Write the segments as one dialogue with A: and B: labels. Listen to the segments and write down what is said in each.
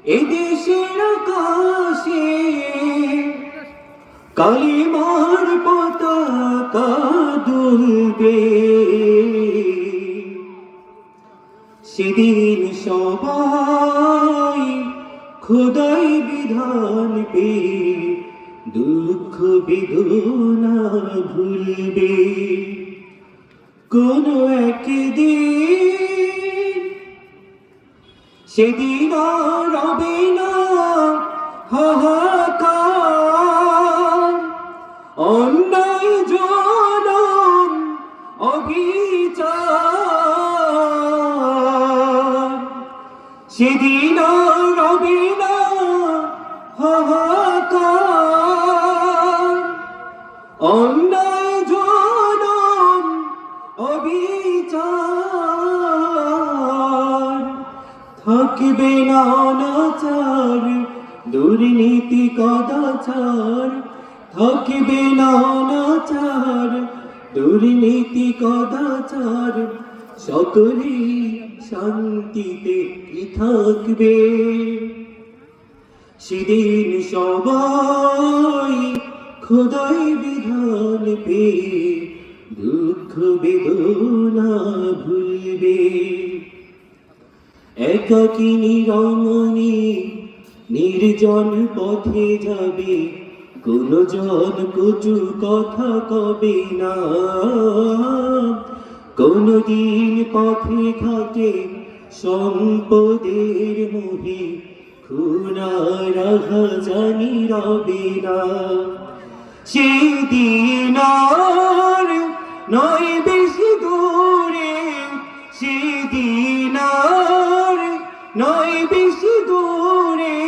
A: এদেশের আকাশে কালিমার পতাকা দুলবে, সেদিন সবাই খোদাই বিধান পে দুঃখ বেদনা ভুলবে। কোন একদিন সেদিন আর রবে না হাহাকার, অন্যায় জনম অবিচার, সেদিন আর রবে না হাহাকার, অন্যায় জনম অবিচার, থাকবে না অনাচার দুর্নীতি কদাচার, থাকবে না অনাচার দুর্নীতি কদাচার, সকলে শান্তিতে থাকবে। সেদিন সবাই খোদাই বিধান পে দুঃখ বেদনা ভুলবে। একাকিনী রমণী নির্জন পথে যাবে, কোন জন কটু কথা কবে না, কোনদিন পথে ঘাটে সম্পদের মোহে খুনার জানি রবে না। সেদিন আর নয় বেশি দূরে, সেদিন আর নয় বেশি দূরে,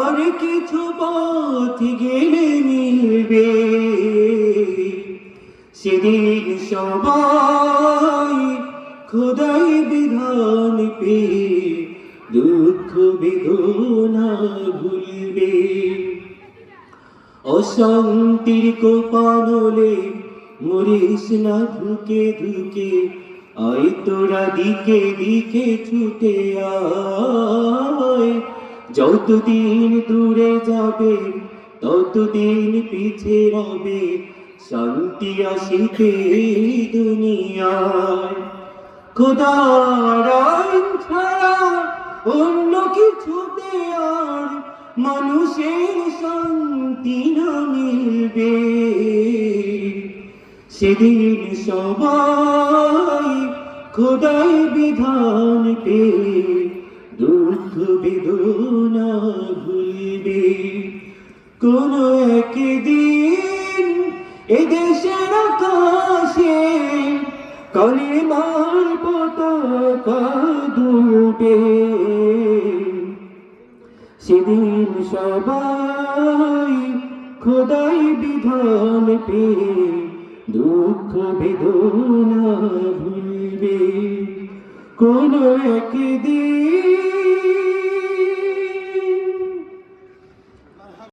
A: আর কিছু পথ গেলে মিলবে। সেদিন সবাই খোদাই বিধান পে দুঃখ বেদনা ভুলবে। অশান্তির কোপানলে মরিস না ধুকে ধুকে, আয় তোরা দিকে দিকে ছুটে আয়। যতদিন দূরে যাবে ততদিন পিছে রবে, শান্তি আসিতে দুনিয়ায়। খোদার আইন ছাড়া অন্য কিছুতে আর মানুষের শান্তি না মিলবে। সেদিন সবাই খোদাই বিধান পে দুঃখ বেদনা ভুলবে। কোন একদিন এদেশের আকাশে কালিমার পতাকা দুলবে, সেদিন সবাই খোদাই বিধান পে দুঃখ বেদনা ভুলবে। কোন একদিন